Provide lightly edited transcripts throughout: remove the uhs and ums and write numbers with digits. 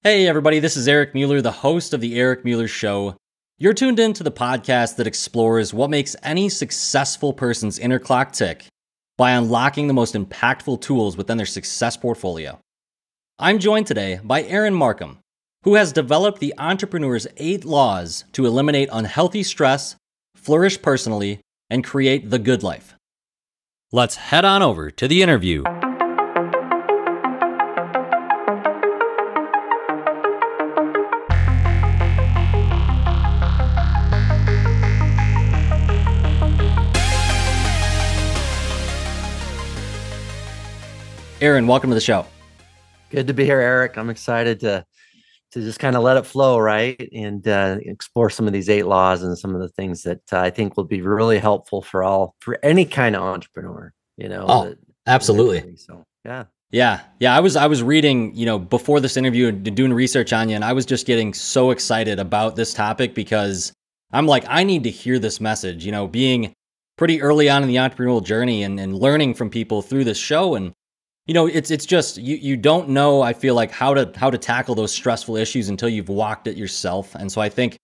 Hey everybody, this is Eric Mueller, the host of The Eric Mueller Show. You're tuned in to the podcast that explores what makes any successful person's inner clock tick by unlocking the most impactful tools within their success portfolio. I'm joined today by Aaron Marcum, who has developed the Entrepreneur's 8 Laws to eliminate unhealthy stress, flourish personally, and create the good life. Let's head on over to the interview. Aaron, welcome to the show. Good to be here, Eric. I'm excited to just kind of let it flow, right? And explore some of these 8 laws and some of the things that I think will be really helpful for any kind of entrepreneur, Absolutely. So, yeah. Yeah. I was reading, before this interview and doing research on you, and I was just getting so excited about this topic because I'm like, I need to hear this message, being pretty early on in the entrepreneurial journey and learning from people through this show. And it's just you don't know, I feel like, how to tackle those stressful issues until you've walked it yourself. And so I think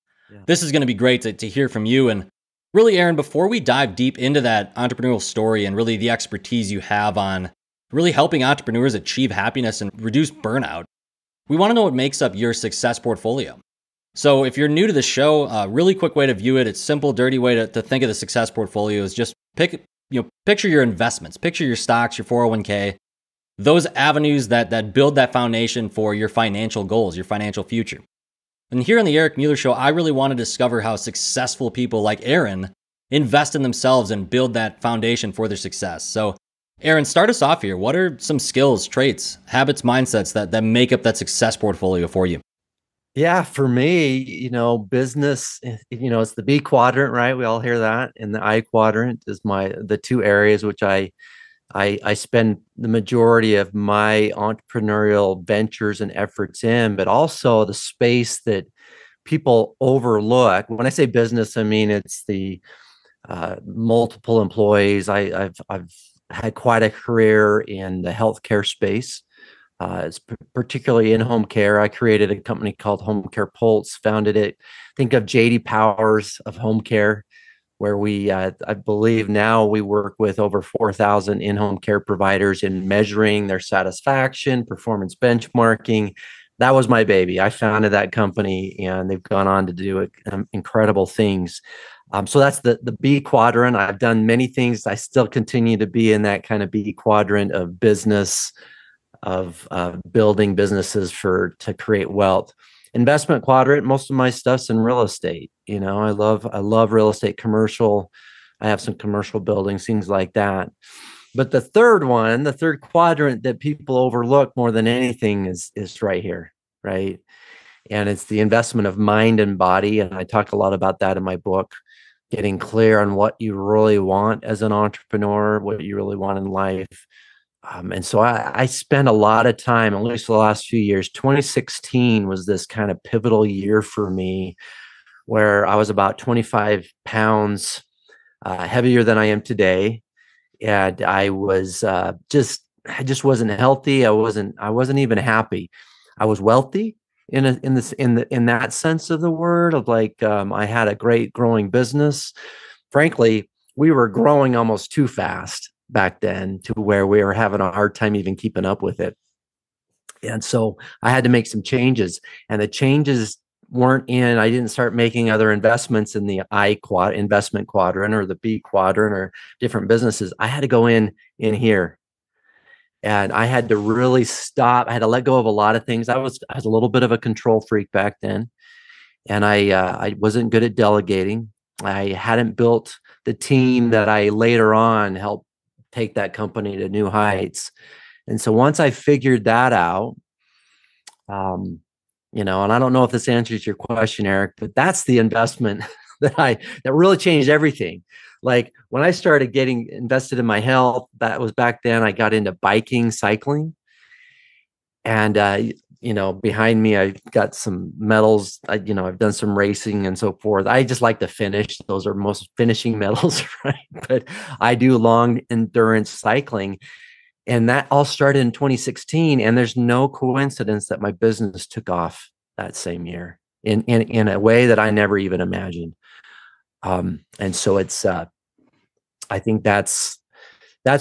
this is going to be great to hear from you. And really, Aaron, before we dive deep into that entrepreneurial story and really the expertise you have on really helping entrepreneurs achieve happiness and reduce burnout, we want to know what makes up your success portfolio. So if you're new to the show, a really quick way to view it, it's simple, dirty way to think of the success portfolio is just picture your investments, picture your stocks, your 401k, those avenues that build that foundation for your financial goals, your financial future. And here on the Eric Mueller Show, I really want to discover how successful people like Aaron invest in themselves and build that foundation for their success. So Aaron, start us off here. What are some skills, traits, habits, mindsets that make up that success portfolio for you? Yeah, for me, business, it's the B quadrant, right? We all hear that. And the I quadrant is the 2 areas which I spend the majority of my entrepreneurial ventures and efforts in, but also the space that people overlook. When I say business, I mean it's the multiple employees. I've had quite a career in the healthcare space. It's particularly in home care. I created a company called Home Care Pulse, founded it. Think of JD Powers of home care, where I believe now we work with over 4,000 in-home care providers in measuring their satisfaction, performance benchmarking. That was my baby. I founded that company, and they've gone on to do incredible things. So that's the B quadrant. I've done many things. I still continue to be in that kind of B quadrant of business, of building businesses to create wealth. Investment quadrant, most of my stuff's in real estate. I love real estate, commercial. I have some commercial buildings, things like that. But the third quadrant that people overlook more than anything is right here, right? And it's the investment of mind and body. And I talk a lot about that in my book, getting clear on what you really want as an entrepreneur, what you really want in life. And so I spent a lot of time, at least the last few years. 2016 was this kind of pivotal year for me, where I was about 25 pounds heavier than I am today. And I was I just wasn't healthy. I wasn't even happy. I was wealthy in that sense of the word, of like, I had a great growing business. Frankly, we were growing almost too fast back then, to where we were having a hard time even keeping up with it. And so I had to make some changes, and the changes I didn't start making other investments in the investment quadrant or the B quadrant or different businesses. I had to go in here, and I had to really stop. I had to let go of a lot of things. I was a little bit of a control freak back then, and I wasn't good at delegating. I hadn't built the team that I later on helped take that company to new heights. And so once I figured that out, and I don't know if this answers your question, Eric, but that's the investment that really changed everything. Like when I started getting invested in my health, that was back then. I got into biking, cycling, and behind me, I got some medals. I've done some racing and so forth. I just like to finish. Those are most finishing medals, right? But I do long endurance cycling. And that all started in 2016. And there's no coincidence that my business took off that same year in a way that I never even imagined. And so it's, I think that's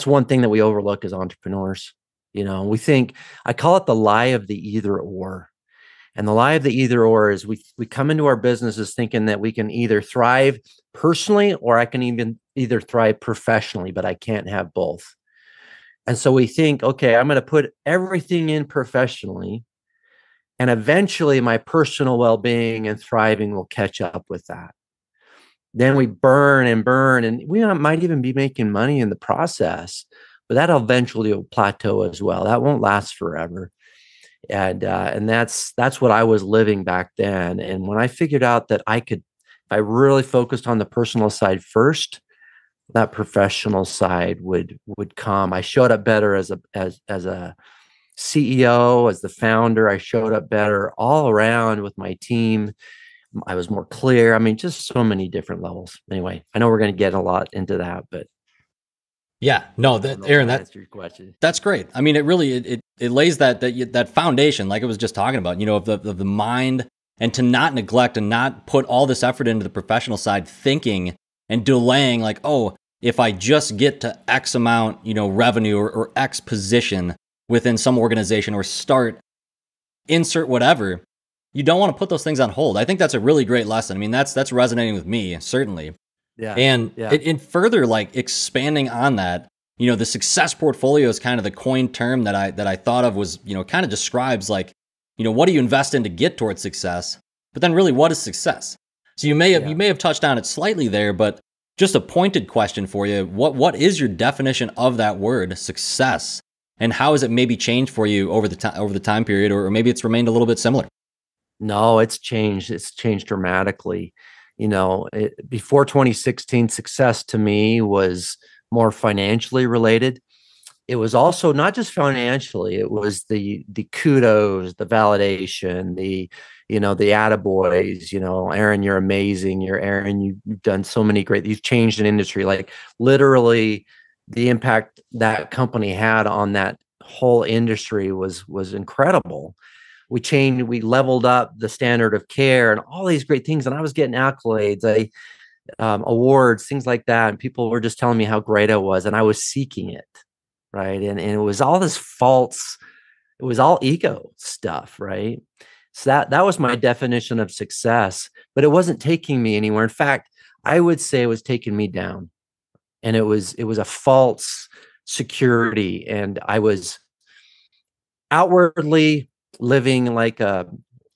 one thing that we overlook as entrepreneurs. You know, we think, I call it the lie of the either or. And the lie of the either or is we come into our businesses thinking that we can either thrive personally or I can even either thrive professionally, but I can't have both. And so we think, okay, I'm going to put everything in professionally, and eventually my personal well-being and thriving will catch up with that. Then we burn and burn, and we might even be making money in the process, but that eventually will plateau as well. That won't last forever. And that's what I was living back then. And when I figured out that I could, if I really focused on the personal side first, that professional side would come. I showed up better as a CEO, as the founder. I showed up better all around with my team. I was more clear. I mean, just so many different levels. Anyway, I know we're going to get a lot into that, but yeah, no, that Aaron, that answered your question. That's great. I mean, it really it lays that foundation, like I was just talking about, you know, of the mind, and to not neglect and not put all this effort into the professional side, thinking and delaying, like, oh, if I just get to X amount, you know, revenue or X position within some organization, or start insert whatever, you don't want to put those things on hold. I think that's a really great lesson. I mean, that's resonating with me, certainly. Yeah. And yeah. in further, like, expanding on that, you know, the success portfolio is kind of the coined term that I thought of, was, you know, kind of describes, like, you know, what do you invest in to get towards success? But then really, what is success? So you may have touched on it slightly there, but just a pointed question for you. What is your definition of that word, success? And how has it maybe changed for you over the time period, or maybe it's remained a little bit similar? No, it's changed. It's changed dramatically. You know, before 2016, success to me was more financially related. It was also not just financially. It was the kudos, the validation, the attaboys. You know, Aaron, you're amazing. You're Aaron. You've done so many great. You've changed an industry. Like, literally, the impact that company had on that whole industry was incredible. We leveled up the standard of care and all these great things. And I was getting accolades, awards, things like that. And people were just telling me how great I was. And I was seeking it. Right. And it was all this false, it was all ego stuff. Right. So that was my definition of success, but it wasn't taking me anywhere. In fact, I would say it was taking me down. And it was a false security. And I was outwardly living like a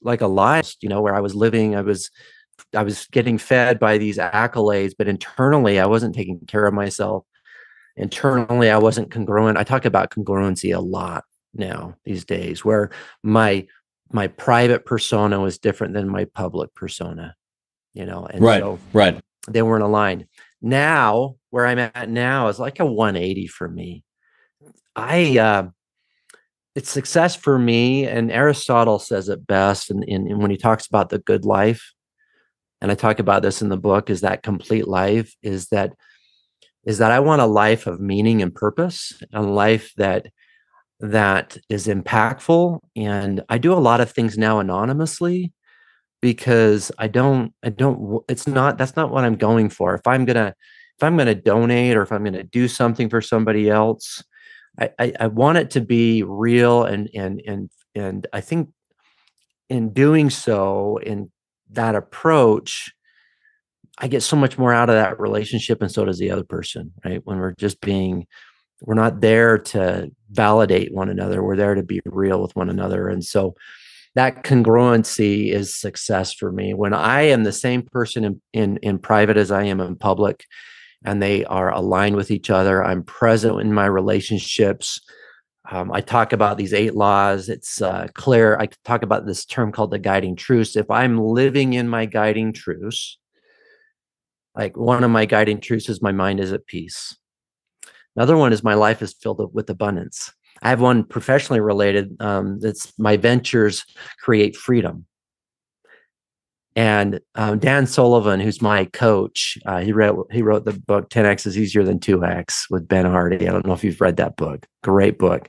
lie, you know, where I was living, I was getting fed by these accolades, but internally I wasn't taking care of myself. Internally, I wasn't congruent. I talk about congruency a lot now these days, where my private persona was different than my public persona, you know, and so they weren't aligned. Now, where I'm at now is like a 180 for me. It's success for me, and Aristotle says it best, and when he talks about the good life, and I talk about this in the book, is that complete life is that I want a life of meaning and purpose, a life that is impactful. And I do a lot of things now anonymously, because that's not what I'm going for. If I'm gonna donate, or if I'm gonna do something for somebody else, I want it to be real, and I think in doing so, in that approach, I get so much more out of that relationship, and so does the other person, right? When we're not there to validate one another, we're there to be real with one another. And so that congruency is success for me. When I am the same person in private as I am in public, and they are aligned with each other, I'm present in my relationships. I talk about these 8 laws. It's clear. I talk about this term called the guiding truths. If I'm living in my guiding truths, like, one of my guiding truths is my mind is at peace. Another one is my life is filled with abundance. I have one professionally related. That's my ventures create freedom. And Dan Sullivan, who's my coach, he wrote the book 10X is Easier Than 2X with Ben Hardy. I don't know if you've read that book. Great book.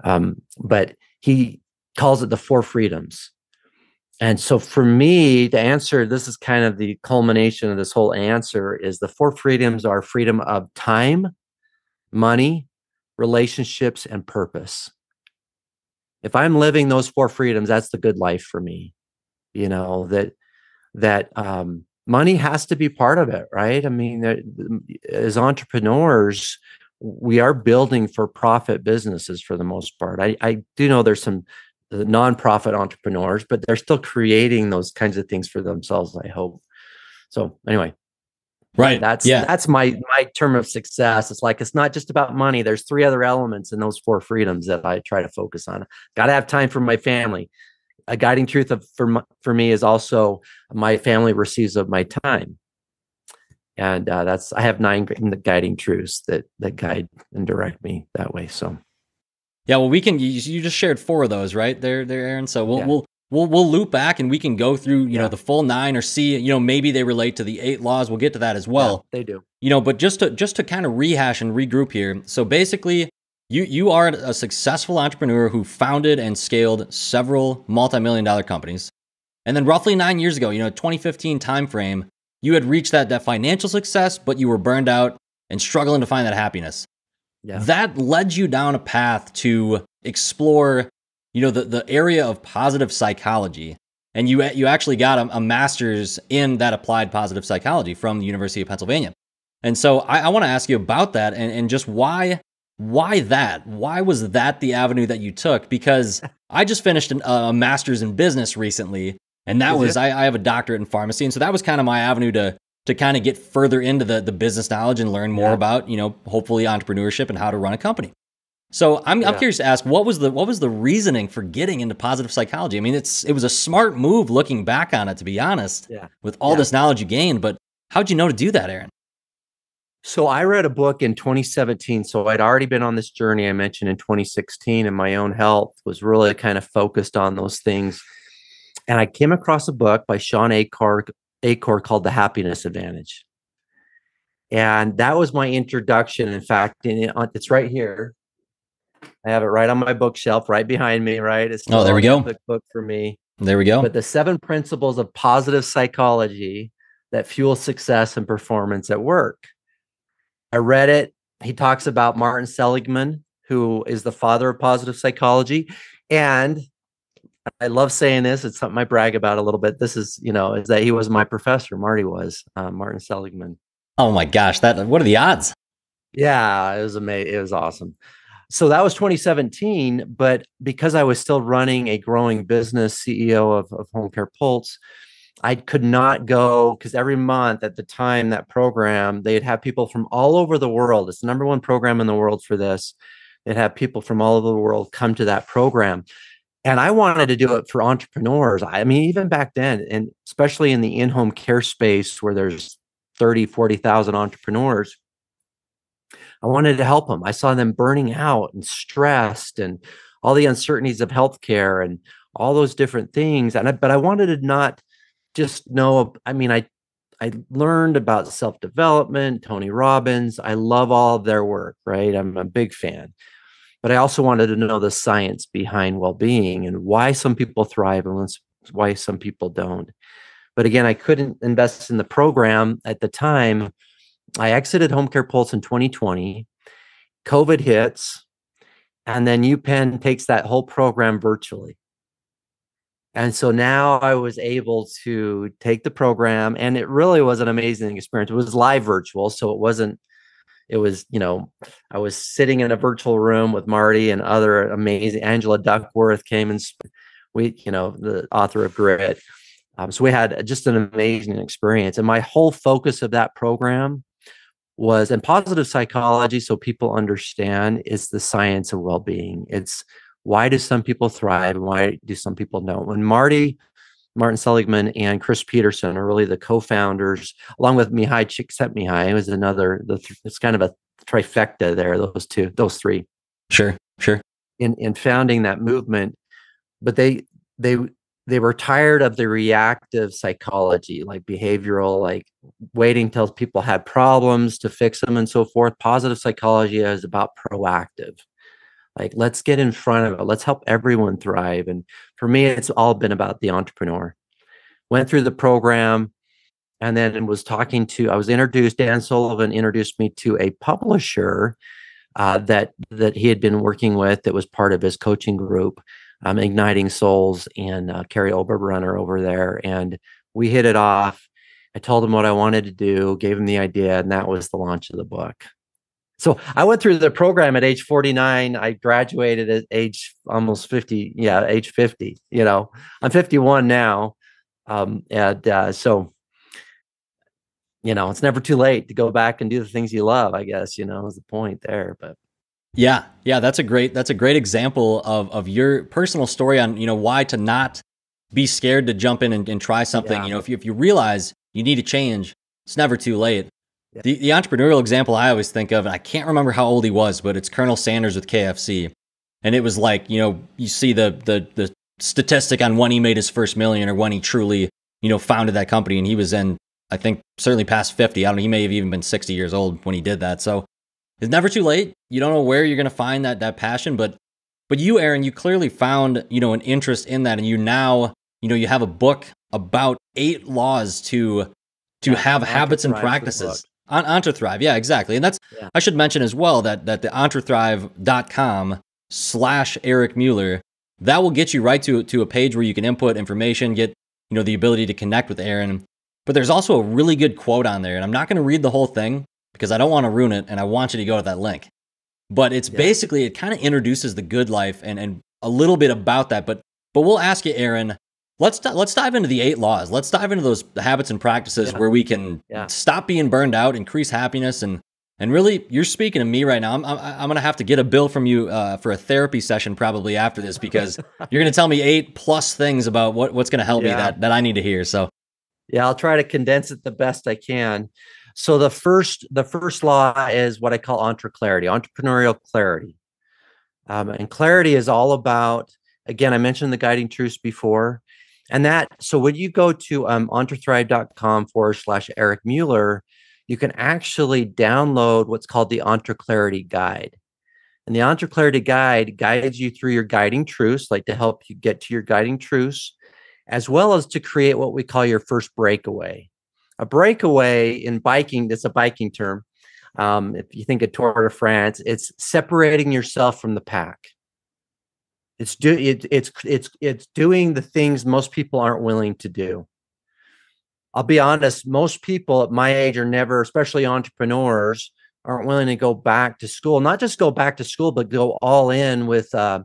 But he calls it the 4 freedoms. And so for me to answer, this is kind of the culmination of this whole answer, is the 4 freedoms are freedom of time, money, relationships, and purpose. If I'm living those 4 freedoms, that's the good life for me. You know, that money has to be part of it, right? I mean, as entrepreneurs, we are building for profit businesses for the most part. I do know there's some nonprofit entrepreneurs, but they're still creating those kinds of things for themselves, I hope. So anyway, right. That's my term of success. It's like, it's not just about money. There's 3 other elements in those 4 freedoms that I try to focus on. Got to have time for my family. A guiding truth for me is also my family receives of my time. And I have 9 guiding truths that guide and direct me that way. So, yeah, well, you just shared 4 of those, right? There, Aaron. So we'll loop back and we can go through, you know, the full 9 or see, you know, maybe they relate to the 8 laws. We'll get to that as well. Yeah, they do. You know, but just to kind of rehash and regroup here. So basically, you are a successful entrepreneur who founded and scaled several multi-million-dollar companies. And then roughly 9 years ago, you know, 2015 timeframe, you had reached that financial success, but you were burned out and struggling to find that happiness. Yeah. That led you down a path to explore, you know, the area of positive psychology. And you actually got a master's in that applied positive psychology from the University of Pennsylvania. And so I want to ask you about that and just why that? Why was that the avenue that you took? Because I just finished a master's in business recently, and that was, I have a doctorate in pharmacy. And so that was kind of my avenue to kind of get further into the business knowledge and learn more about, you know, hopefully entrepreneurship and how to run a company. So I'm curious to ask, what was the reasoning for getting into positive psychology? I mean, it was a smart move looking back on it, to be honest, with all this knowledge you gained, but how'd you know to do that, Aaron? So I read a book in 2017. So I'd already been on this journey I mentioned in 2016, and my own health was really kind of focused on those things. And I came across a book by Sean Acor called The Happiness Advantage. And that was my introduction. In fact, it's right here. I have it right on my bookshelf, right behind me, right? It's there we go. The book for me. There we go. But the 7 principles of positive psychology that fuel success and performance at work. I read it. He talks about Martin Seligman, who is the father of positive psychology. And I love saying this. It's something I brag about a little bit. This is, you know, is that he was my professor. Martin Seligman. Oh my gosh. What are the odds? Yeah, it was amazing. It was awesome. So that was 2017. But because I was still running a growing business, CEO of Home Care Pulse, I could not go, because every month at the time, that program, they'd have people from all over the world. It's the #1 program in the world for this. They'd have people from all over the world come to that program. And I wanted to do it for entrepreneurs. I mean, even back then, and especially in the in-home care space where there's 30, 40,000 entrepreneurs, I wanted to help them. I saw them burning out and stressed and all the uncertainties of healthcare and all those different things. But I wanted to not just know, I mean, I learned about self-development, Tony Robbins. I love all of their work, right? I'm a big fan. But I also wanted to know the science behind well-being and why some people thrive and why some people don't. But again, I couldn't invest in the program at the time. I exited Home Care Pulse in 2020. COVID hits, and then UPenn takes that whole program virtually. And so now I was able to take the program, and it really was an amazing experience. It was live virtual, so it was, you know, I was sitting in a virtual room with Marty and other amazing, Angela Duckworth came, and we, you know, the author of Grit. So we had just an amazing experience. And my whole focus of that program was, and positive psychology, so people understand, is the science of well-being. It's why do some people thrive and why do some people don't? When Martin Seligman and Chris Peterson are really the co-founders, along with Mihai Csikszentmihalyi, was another. It's kind of a trifecta there. Those three. Sure. In founding that movement, but they they were tired of the reactive psychology, like behavioral, like waiting till people had problems to fix them and so forth. Positive psychology is about proactive. Like, let's get in front of it. Let's help everyone thrive. And for me, it's all been about the entrepreneur. Went through the program and then I was introduced, Dan Sullivan introduced me to a publisher that he had been working with that was part of his coaching group, Igniting Souls, and Carrie Oberbrunner over there. And we hit it off. I told him what I wanted to do, gave him the idea, and that was the launch of the book. So I went through the program at age 49. I graduated at age almost 50. Yeah, age 50. I'm 51 now. So, it's never too late to go back and do the things you love, I guess, is the point there. But yeah, that's a great example of your personal story on, why to not be scared to jump in and try something. Yeah. If you realize you need to change, it's never too late. Yeah. The entrepreneurial example I always think of, and I can't remember how old he was, but it's Colonel Sanders with KFC. And it was like, you see the statistic on when he made his first million or when he truly, founded that company. And he was in, I think, certainly past 50. I don't know, he may have even been 60 years old when he did that. So it's never too late. You don't know where you're going to find that passion, but you, Aaron, you clearly found, an interest in that. And you now, you have a book about 8 laws to have habits and practices. On EntreThrive. Yeah, exactly. And I should mention as well that the entrethrive.com/Eric Mueller, that will get you right to a page where you can input information, get, the ability to connect with Aaron. But there's also a really good quote on there. And I'm not going to read the whole thing because I don't want to ruin it. And I want you to go to that link. But it's basically, it kind of introduces the good life and a little bit about that. But we'll ask you, Aaron, let's dive into the 8 laws. Let's dive into those habits and practices where we can stop being burned out, increase happiness, and really, you're speaking to me right now. I'm gonna have to get a bill from you for a therapy session probably after this, because you're gonna tell me 8+ things about what's gonna help me that I need to hear. So yeah, I'll try to condense it the best I can. So the first law is what I call entrepreneurial clarity, and clarity is all about, again, I mentioned the guiding truths before. And so when you go to entrethrive.com/Eric Mueller, you can actually download what's called the EntreClarity Guide. And the EntreClarity Guide guides you through your guiding truths, like to help you get to your guiding truths, as well as to create what we call your first breakaway. A breakaway in biking, that's a biking term. If you think of Tour de France, it's separating yourself from the pack. It's doing the things most people aren't willing to do. I'll be honest, most people at my age are never, especially entrepreneurs, aren't willing to go back to school. Not just go back to school, but go all in with, I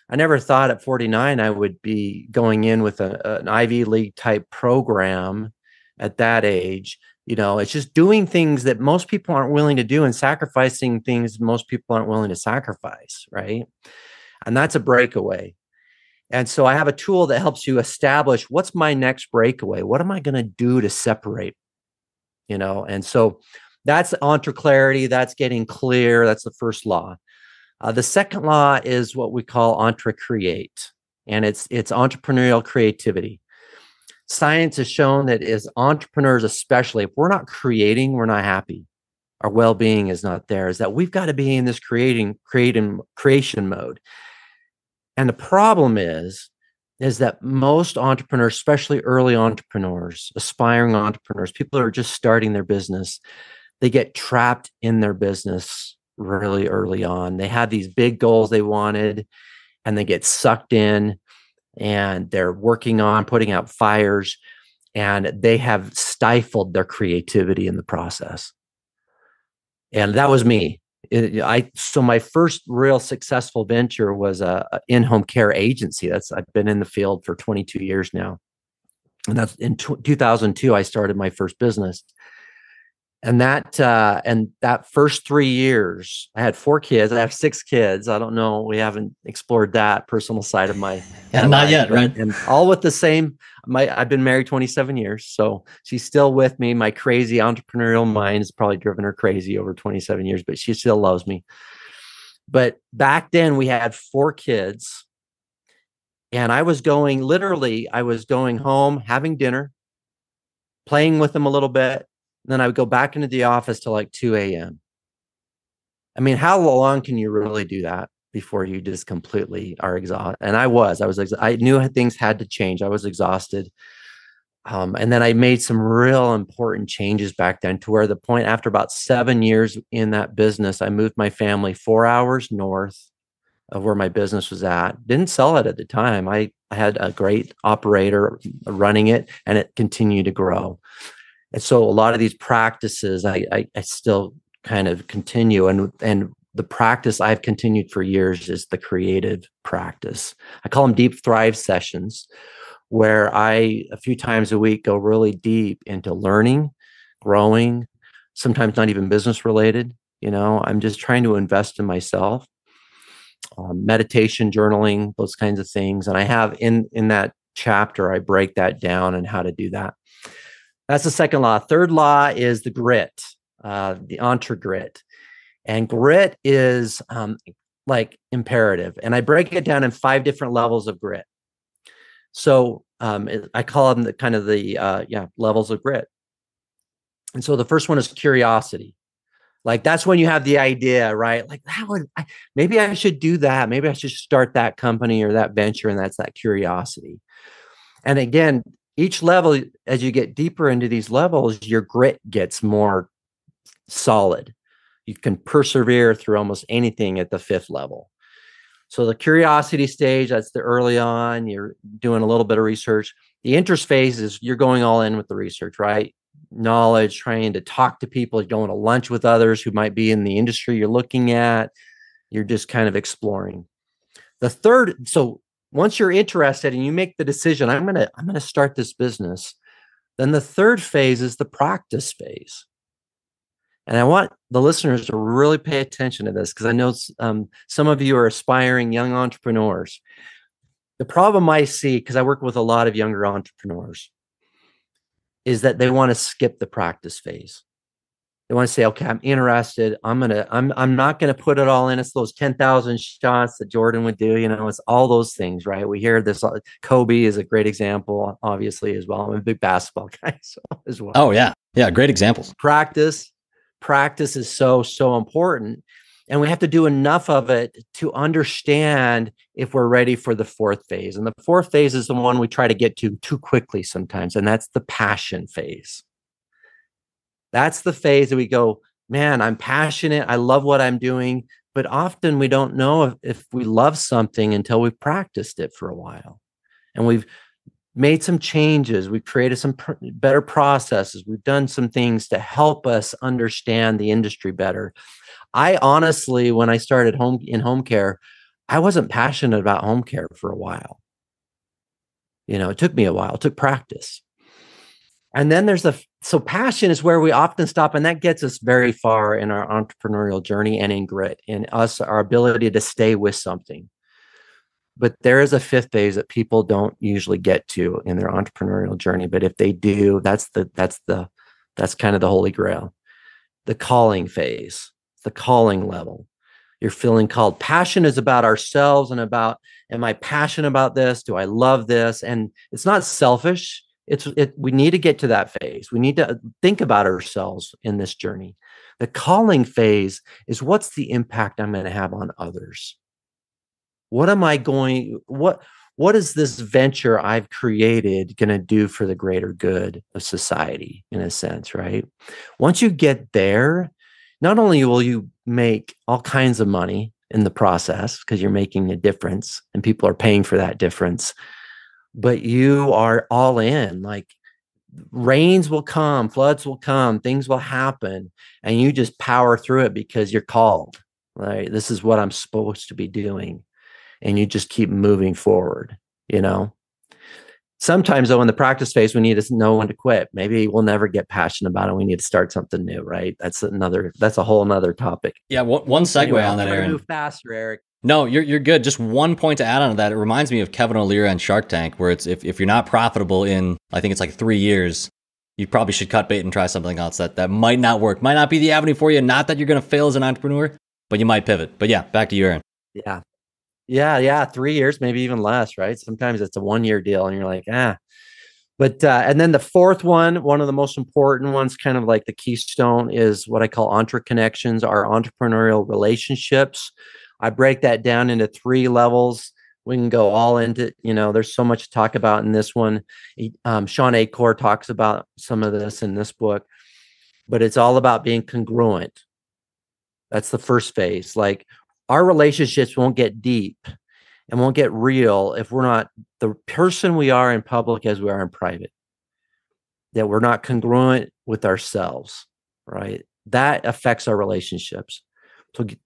never thought at 49 I would be going in with an Ivy League type program at that age. It's just doing things that most people aren't willing to do and sacrificing things most people aren't willing to sacrifice, right? And that's a breakaway. And so I have a tool that helps you establish, what's my next breakaway? What am I going to do to separate? And so that's EntreClarity. That's getting clear. That's the first law. The second law is what we call EntreCreate, and it's entrepreneurial creativity. Science has shown that as entrepreneurs, especially, if we're not creating, we're not happy. Our well-being is not there. Is that we've got to be in this creation mode. And the problem is that most entrepreneurs, especially early entrepreneurs, aspiring entrepreneurs, people that are just starting their business, they get trapped in their business really early on. They have these big goals they wanted, and they get sucked in, and they're working on putting out fires, and they have stifled their creativity in the process. And that was me. So my first real successful venture was a in-home care agency. I've been in the field for 22 years now. And that's in 2002, I started my first business. And that first 3 years, I had 4 kids. I have 6 kids. I don't know. We haven't explored that personal side of my not life, yet, right? And all with the same. I've been married 27 years, so she's still with me. My crazy entrepreneurial mind has probably driven her crazy over 27 years, but she still loves me. But back then, we had 4 kids, And I was going, literally, I was going home, having dinner, playing with them a little bit. Then I would go back into the office till like 2 a.m. I mean, how long can you really do that before you just completely are exhausted? And I knew things had to change. I was exhausted. And then I made some real important changes back then, to where the point, after about 7 years in that business, I moved my family 4 hours north of where my business was at. Didn't sell it at the time. I had a great operator running it, and it continued to grow. And so a lot of these practices, I still kind of continue. And the practice I've continued for years is the creative practice. I call them deep thrive sessions, where I, a few times a week, go really deep into learning, growing, sometimes not even business related. I'm just trying to invest in myself. Meditation, journaling, those kinds of things. And I have in that chapter, I break that down and how to do that. That's the second law. Third law is the grit, the grit. And grit is like imperative. And I break it down in 5 different levels of grit. So I call them the levels of grit. And so the first one is curiosity. Like, that's when you have the idea, right? Like, maybe I should do that. Maybe I should start that company or that venture. And that's that curiosity. And again, each level, as you get deeper into these levels, your grit gets more solid. You can persevere through almost anything at the 5th level. So the curiosity stage, that's the early on, you're doing a little bit of research. The interest phase is you're going all in with the research, right? Knowledge, trying to talk to people, going to lunch with others who might be in the industry you're looking at. You're just kind of exploring. The third, so once you're interested and you make the decision, I'm gonna start this business, then the third phase is the practice phase. And I want the listeners to really pay attention to this, because I know some of you are aspiring young entrepreneurs. The problem I see, because I work with a lot of younger entrepreneurs, is that they want to skip the practice phase. They want to say, okay, I'm interested. I'm not gonna put it all in. It's those 10,000 shots that Jordan would do. It's all those things, right? We hear this. Kobe is a great example, obviously, as well. I'm a big basketball guy, so as well. Oh yeah, great examples. Practice is so important. And we have to do enough of it to understand if we're ready for the 4th phase. And the 4th phase is the one we try to get to too quickly sometimes. And that's the passion phase. That's the phase that we go, man, I'm passionate. I love what I'm doing. But often we don't know if we love something until we've practiced it for a while. And we've made some changes. We've created some better processes. We've done some things to help us understand the industry better. I honestly, when I started in home care, I wasn't passionate about home care for a while. It took me a while. It took practice. And then so passion is where we often stop, and that gets us very far in our entrepreneurial journey and in grit, in our ability to stay with something. But there is a 5th phase that people don't usually get to in their entrepreneurial journey. But if they do, that's kind of the holy grail. The calling phase, the calling level. You're feeling called. Passion is about ourselves and about, am I passionate about this? Do I love this? And it's not selfish. We need to get to that phase. We need to think about ourselves in this journey. The calling phase is, what's the impact I'm going to have on others? What is this venture I've created going to do for the greater good of society, in a sense, right? Once you get there, not only will you make all kinds of money in the process, because you're making a difference and people are paying for that difference, but you are all in. Like, rains will come, floods will come, things will happen, and you just power through it because you're called, right? This is what I'm supposed to be doing. And you just keep moving forward, Sometimes, though, in the practice phase, we need to know when to quit. Maybe we'll never get passionate about it. We need to start something new, right? That's a whole nother topic. Yeah, one segue anyway, on that, Aaron. Move faster, Eric. No, you're good. Just one point to add on to that. It reminds me of Kevin O'Leary on Shark Tank, where it's if you're not profitable in, I think it's like 3 years, you probably should cut bait and try something else that might not work, might not be the avenue for you. Not that you're going to fail as an entrepreneur, but you might pivot. But yeah, back to you, Aaron. Yeah. Yeah, 3 years, maybe even less, right? Sometimes it's a 1 year deal and you're like, ah. But and then the fourth one of the most important ones, kind of like the keystone, is what I call entre connections, our entrepreneurial relationships. I break that down into 3 levels. We can go all into, there's so much to talk about in this one. Sean Acor talks about some of this in this book, but it's all about being congruent. That's the first phase. Like, our relationships won't get deep and won't get real if we're not the person we are in public as we are in private, that we're not congruent with ourselves, right? That affects our relationships.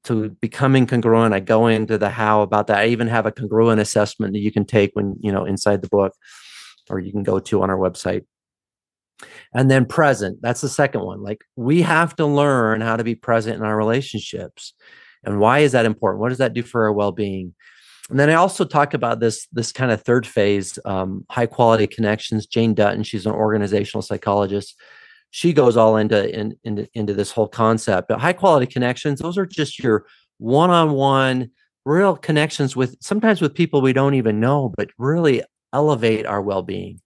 To becoming congruent, I go into the how about that. I even have a congruent assessment that you can take when, inside the book, or you can go to on our website. And then present, that's the second one. Like, we have to learn how to be present in our relationships. And why is that important? What does that do for our well-being? And then I also talk about this kind of third phase, high quality connections. Jane Dutton, she's an organizational psychologist. She goes all into this whole concept. But high quality connections, those are just your one-on-one real connections with, sometimes with people we don't even know, but really elevate our well-being.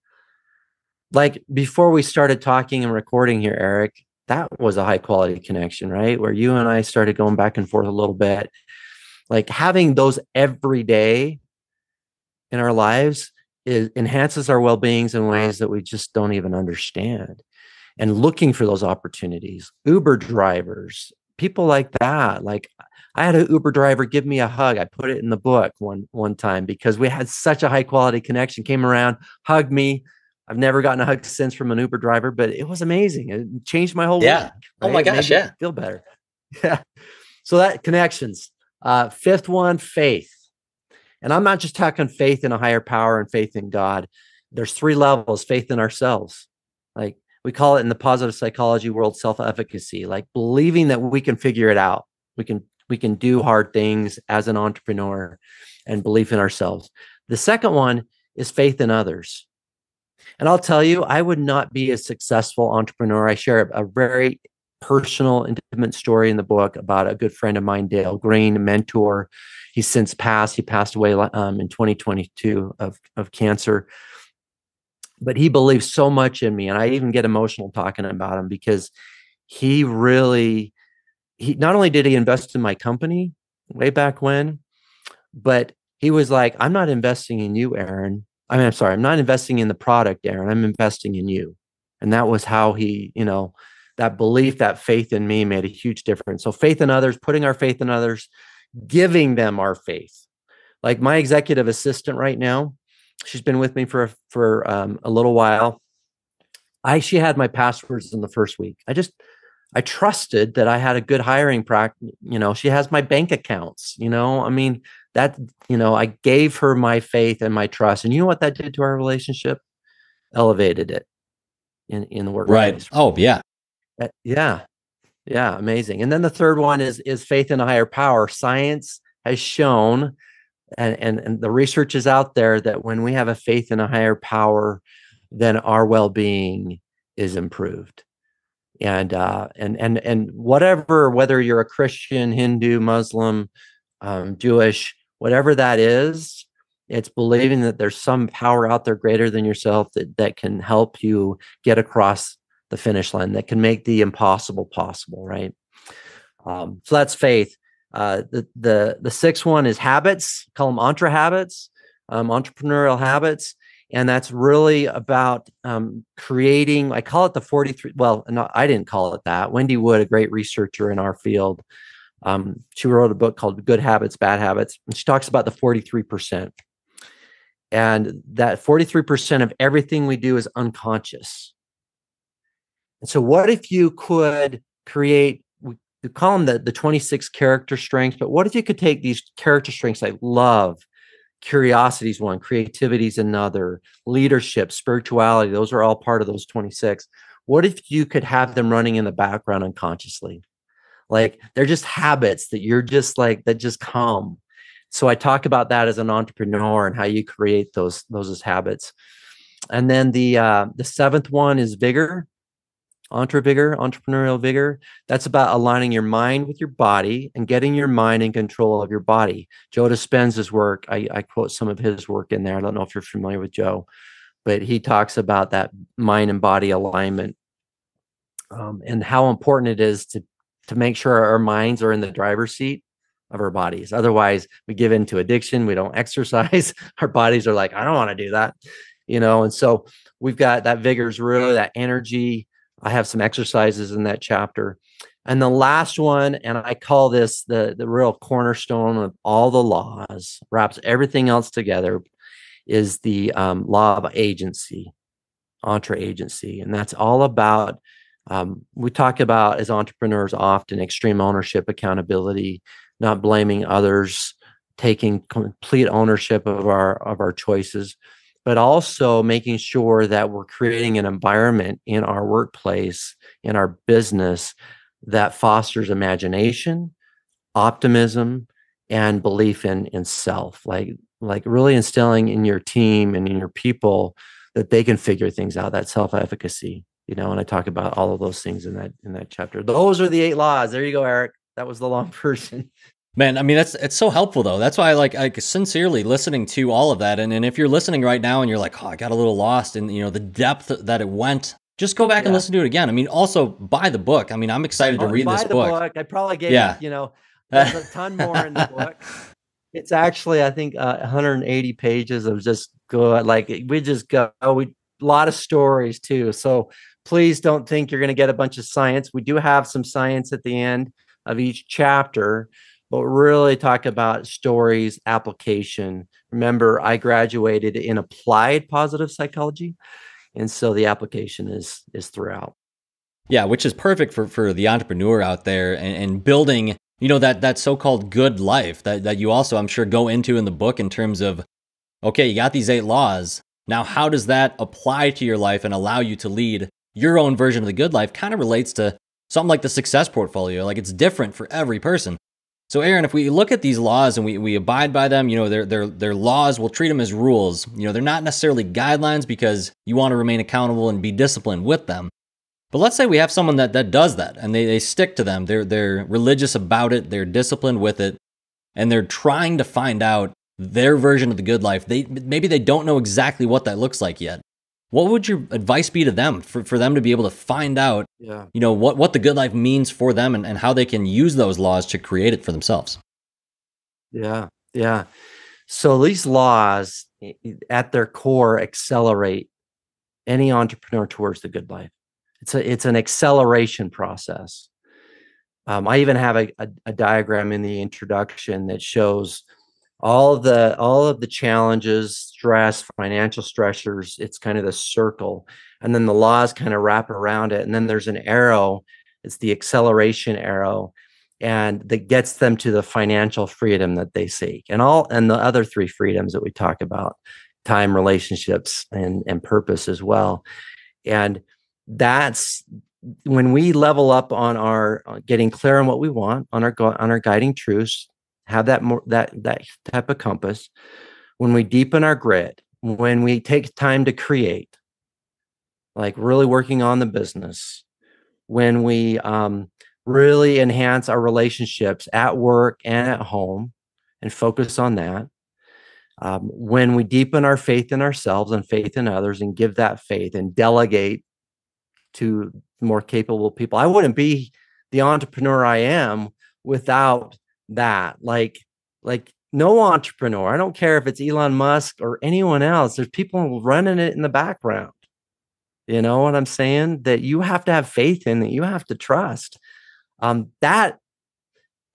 Like, before we started talking and recording here, Eric, that was a high quality connection, right? Where you and I started going back and forth a little bit. Like, having those every day in our lives enhances our well-beings in ways that we just don't even understand. And looking for those opportunities, Uber drivers, people like that. Like, I had an Uber driver give me a hug. I put it in the book one time because we had such a high quality connection. Came around, hugged me. I've never gotten a hug since from an Uber driver, but it was amazing. It changed my whole week. Yeah. Oh my gosh. Yeah. Feel better. Yeah. So that connections. Fifth one, faith. And I'm not just talking faith in a higher power and faith in God. There's 3 levels: faith in ourselves. Like, we call it in the positive psychology world, self-efficacy, like believing that we can figure it out. We can do hard things as an entrepreneur, and belief in ourselves. The second one is faith in others. And I'll tell you, I would not be a successful entrepreneur. I share a very personal, intimate story in the book about a good friend of mine, Dale Green, a mentor. He's since passed. He passed away in 2022 of cancer. But he believed so much in me. And I even get emotional talking about him because he not only did he invest in my company way back when, but he was like, I'm not investing in you, Aaron. I'm sorry, I'm not investing in the product, Aaron. I'm investing in you. And that was how he, that belief, that faith in me made a huge difference. So faith in others, putting our faith in others, giving them our faith. Like, my executive assistant right now, she's been with me for a little while. She had my passwords in the first week. I trusted that I had a good hiring practice. She has my bank accounts, I mean, I gave her my faith and my trust. And you know what that did to our relationship? Elevated it in the workplace. Right. Oh, yeah. Yeah. Yeah. Amazing. And then the third one is faith in a higher power. Science has shown, and the research is out there, that when we have a faith in a higher power, then our well-being is improved. And whether you're a Christian, Hindu, Muslim, Jewish, whatever that is, it's believing that there's some power out there greater than yourself that can help you get across the finish line, that can make the impossible possible, right? So that's faith. The sixth one is habits. Call them entre habits, entrepreneurial habits. And that's really about creating, I call it the 43. Well, no, I didn't call it that. Wendy Wood, a great researcher in our field, she wrote a book called Good Habits, Bad Habits. And she talks about the 43%. And that 43% of everything we do is unconscious. And so what if you could create, we call them the 26 character strengths, but what if you could take these character strengths like love, curiosity is one, creativity is another, leadership, spirituality, those are all part of those 26. What if you could have them running in the background unconsciously? Like, they're just habits that you're just like, that just come. So I talk about that as an entrepreneur and how you create those as habits. And then the seventh one is vigor. entrepreneurial vigor. That's about aligning your mind with your body and getting your mind in control of your body. Joe Dispenza's work, I quote some of his work in there. I don't know if you're familiar with Joe, but he talks about that mind and body alignment, and how important it is to make sure our minds are in the driver's seat of our bodies. Otherwise, we give into addiction. We don't exercise. Our bodies are like, I don't want to do that, And so we've got that vigor is really that energy. I have some exercises in that chapter. And the last one, and I call this the real cornerstone of all the laws, wraps everything else together, is the law of agency, entre-agency. And that's all about, we talk about as entrepreneurs often extreme ownership, accountability, not blaming others, taking complete ownership of our choices, but also making sure that we're creating an environment in our workplace, in our business, that fosters imagination, optimism, and belief in self. Like really instilling in your team and in your people that they can figure things out, that self-efficacy, and I talk about all of those things in that chapter. Those are the 8 laws. There you go, Eric. That was the long version. Man, I mean, it's so helpful though. That's why I like sincerely listening to all of that. And if you're listening right now and you're like, oh, I got a little lost in, the depth that it went, just go back and listen to it again. I mean, also buy the book. I mean, I'm excited to read this book. I probably gave, there's a ton more in the book. It's actually, I think, 180 pages of just good. Like we just go, a lot of stories too. So please don't think you're going to get a bunch of science. We do have some science at the end of each chapter, but really talk about stories, application. Remember, I graduated in applied positive psychology. And so the application is throughout. Yeah, which is perfect for the entrepreneur out there and building, that so-called good life that you also, I'm sure, go into in the book in terms of, okay, you got these 8 laws. Now, how does that apply to your life and allow you to lead your own version of the good life? Kind of relates to something like the success portfolio. Like it's different for every person. So Aaron, if we look at these laws and we abide by them, they're laws, we'll treat them as rules. They're not necessarily guidelines because you want to remain accountable and be disciplined with them. But let's say we have someone that does that and they stick to them. They're religious about it. They're disciplined with it. And they're trying to find out their version of the good life. Maybe they don't know exactly what that looks like yet. What would your advice be to them for them to be able to find out, what the good life means for them and how they can use those laws to create it for themselves? Yeah. So these laws at their core accelerate any entrepreneur towards the good life. It's an acceleration process. I even have a diagram in the introduction that shows all of the challenges, stress, financial stressors. It's kind of the circle, and then the laws kind of wrap around it. And then there's an arrow. It's the acceleration arrow, and that gets them to the financial freedom that they seek, and the other 3 freedoms that we talk about: time, relationships, and purpose as well. And that's when we level up on our getting clear on what we want, on our guiding truths, have that type of compass. When we deepen our grit, when we take time to create, like really working on the business, when we really enhance our relationships at work and at home and focus on that, when we deepen our faith in ourselves and faith in others and give that faith and delegate to more capable people. I wouldn't be the entrepreneur I am without that. Like no entrepreneur, I don't care if it's Elon Musk or anyone else, there's people running it in the background. You know what I'm saying? That you have to have faith in, that you have to trust. That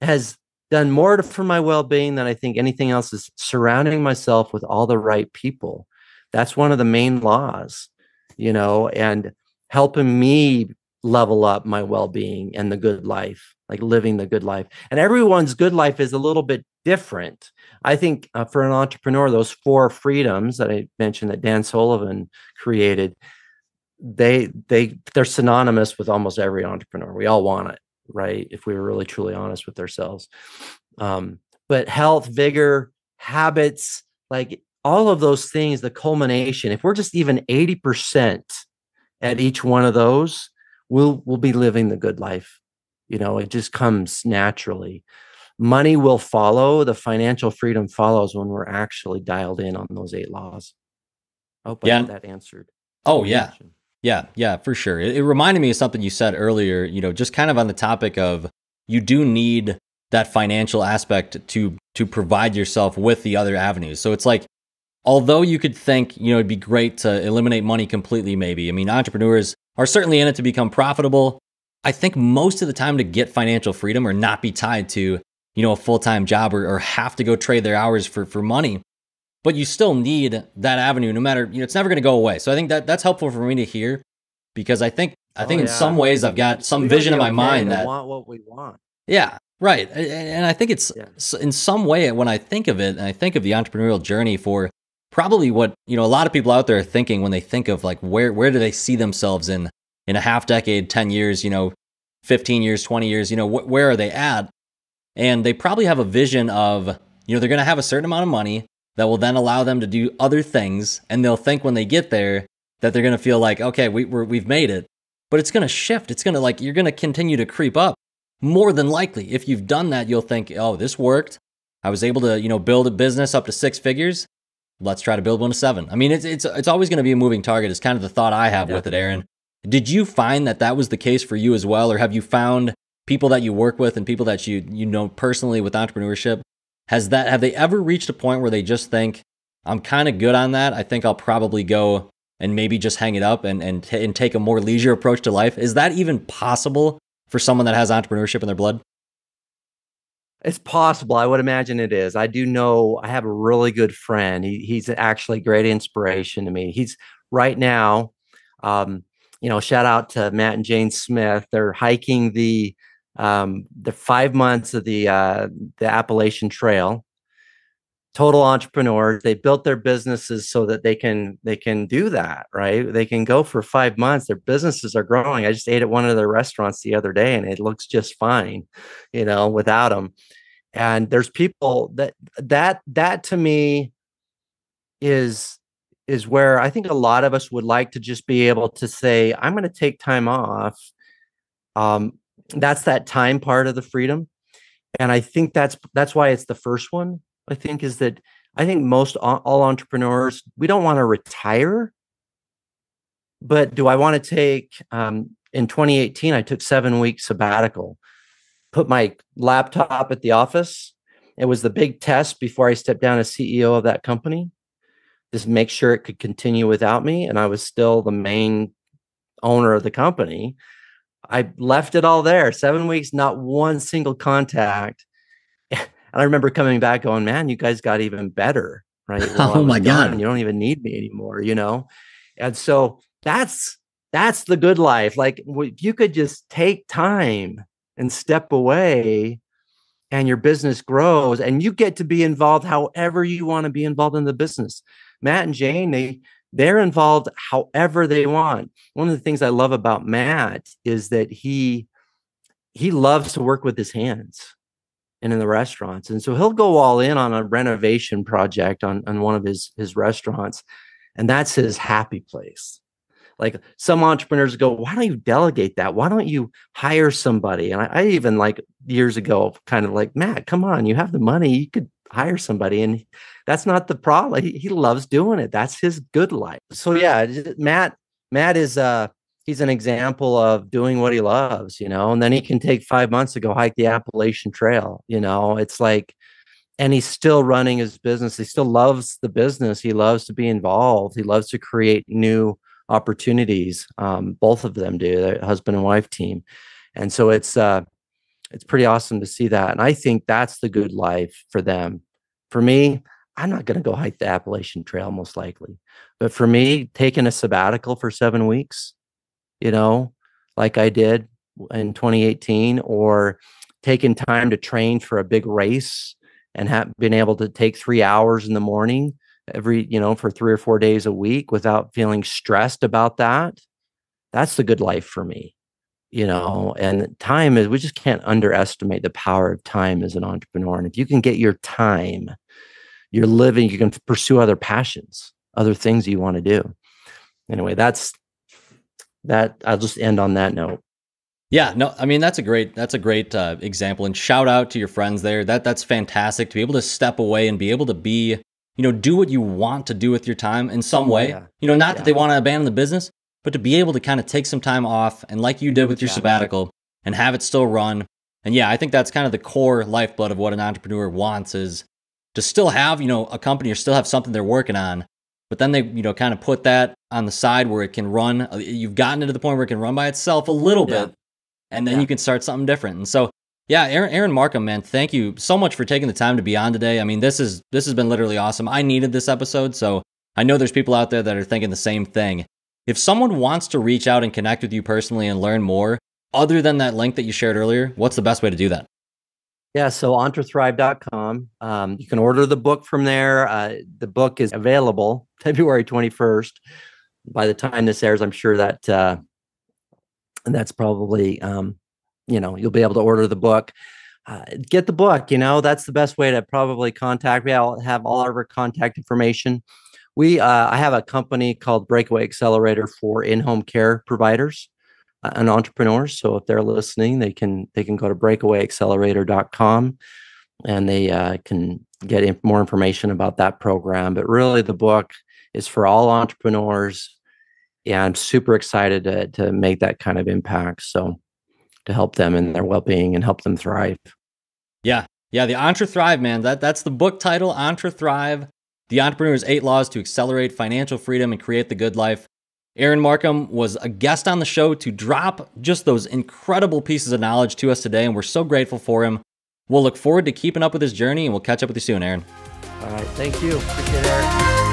has done more for my well-being than I think anything else, is surrounding myself with all the right people. That's one of the main laws, and helping me level up my well-being and the good life, like living the good life. And everyone's good life is a little bit different. I think for an entrepreneur, those 4 freedoms that I mentioned that Dan Sullivan created, they're synonymous with almost every entrepreneur. We all want it, right? If we were really truly honest with ourselves. But health, vigor, habits, like all of those things, the culmination, if we're just even 80% at each one of those, we'll be living the good life. It just comes naturally. Money will follow. The financial freedom follows when we're actually dialed in on those 8 laws. I hope Yeah. that answered. Oh, yeah. Yeah, for sure. It reminded me of something you said earlier, just kind of on the topic of you do need that financial aspect to provide yourself with the other avenues. So it's like, although you could think, it'd be great to eliminate money completely, maybe. I mean, entrepreneurs are certainly in it to become profitable. I think most of the time to get financial freedom or not be tied to, a full-time job or have to go trade their hours for money. But you still need that avenue no matter, it's never going to go away. So I think that's helpful for me to hear, because I think in some ways I've got some vision in my mind that want what we want. Yeah, right. And I think it's in some way, when I think of it, and I think of the entrepreneurial journey for probably what, a lot of people out there are thinking when they think of like, where do they see themselves in a half decade, 10 years, 15 years, 20 years, where are they at? And they probably have a vision of, they're going to have a certain amount of money that will then allow them to do other things. And they'll think when they get there that they're going to feel like, okay, we've made it, but it's going to shift. It's going to you're going to continue to creep up. More than likely, if you've done that, you'll think, oh, this worked. I was able to, build a business up to 6 figures. Let's try to build one to 7. I mean, it's always going to be a moving target. It's kind of the thought I have with it, Aaron. Did you find that was the case for you as well? Or have you found people that you work with and people that you know personally with entrepreneurship, have they ever reached a point where they just think, I'm kind of good on that. I think I'll probably go and maybe just hang it up and take a more leisure approach to life? Is that even possible for someone that has entrepreneurship in their blood? It's possible. I would imagine it is. I do know, I have a really good friend. He's actually great inspiration to me. He's right now, shout out to Matt and Jane Smith. They're hiking the 5 months of the Appalachian Trail. Total entrepreneurs. They built their businesses so that they can do that, right? They can go for 5 months. Their businesses are growing. I just ate at one of their restaurants the other day, and it looks just fine, without them. And there's people that to me is where I think a lot of us would like to just be able to say, I'm going to take time off. That's that time part of the freedom. And I think that's why it's the first one. I think most all entrepreneurs, we don't want to retire, but do I want to take, in 2018, I took 7 weeks sabbatical, put my laptop at the office. It was the big test before I stepped down as CEO of that company, just make sure it could continue without me. And I was still the main owner of the company. I left it all there, 7 weeks, not one single contact. And I remember coming back going, man, you guys got even better, right? Well, oh my God. You don't even need me anymore, And so that's the good life. Like, if you could just take time and step away, and your business grows, and you get to be involved however you want to be involved in the business. Matt and Jane, they're involved however they want. One of the things I love about Matt is that he loves to work with his hands and in the restaurants. And so he'll go all in on a renovation project on one of his restaurants. And that's his happy place. Like, some entrepreneurs go, why don't you delegate that? Why don't you hire somebody? And I even, like, years ago, kind of like, Matt, come on, you have the money, you could hire somebody. And that's not the problem. He loves doing it. That's his good life. So yeah, Matt is he's an example of doing what he loves, and then he can take 5 months to go hike the Appalachian Trail. It's like, and he's still running his business. He still loves the business. He loves to be involved. He loves to create new opportunities. Both of them do, their husband and wife team. And so it's pretty awesome to see that. And I think that's the good life for them. For me, I'm not going to go hike the Appalachian Trail, most likely. But for me, taking a sabbatical for 7 weeks, like I did in 2018, or taking time to train for a big race and been able to take 3 hours in the morning for 3 or 4 days a week without feeling stressed about that. That's the good life for me, and time we just can't underestimate the power of time as an entrepreneur. And if you can get your time, you're living, you can pursue other passions, other things you want to do. Anyway, I'll just end on that note. Yeah, no, I mean, that's a great example, and shout out to your friends there. That's fantastic to be able to step away and be able to be, do what you want to do with your time in some way. Yeah. Not that Yeah. they want to abandon the business, but to be able to kind of take some time off, and like you did with your Yeah. sabbatical, and have it still run. And yeah, I think that's kind of the core lifeblood of what an entrepreneur wants, is to still have, a company, or still have something they're working on, but then they, kind of put that on the side where it can run. You've gotten it to the point where it can run by itself a little Yeah. bit, and then you can start something different. And so, yeah, Aaron Marcum, man, thank you so much for taking the time to be on today. I mean, this has been literally awesome. I needed this episode, so I know there's people out there that are thinking the same thing. If someone wants to reach out and connect with you personally and learn more, other than that link that you shared earlier, what's the best way to do that? Yeah, so EntreThrive.com. You can order the book from there. The book is available February 21st. By the time this airs, I'm sure that that's probably, you'll be able to order the book. Get the book, that's the best way to probably contact me. I'll have all of our contact information. I have a company called Breakaway Accelerator for in-home care providers and entrepreneurs. So if they're listening, they can go to breakawayaccelerator.com, and they can get more information about that program. But really, the book is for all entrepreneurs, and I'm super excited to make that kind of impact. So to help them in their well-being and help them thrive. Yeah. Yeah, the EntreThrive, man. That's the book title, EntreThrive, The Entrepreneur's 8 Laws to Accelerate Financial Freedom and Create the Good Life. Aaron Marcum was a guest on the show to drop just those incredible pieces of knowledge to us today, and we're so grateful for him. We'll look forward to keeping up with his journey, and we'll catch up with you soon, Aaron. All right. Thank you. Appreciate it, Eric.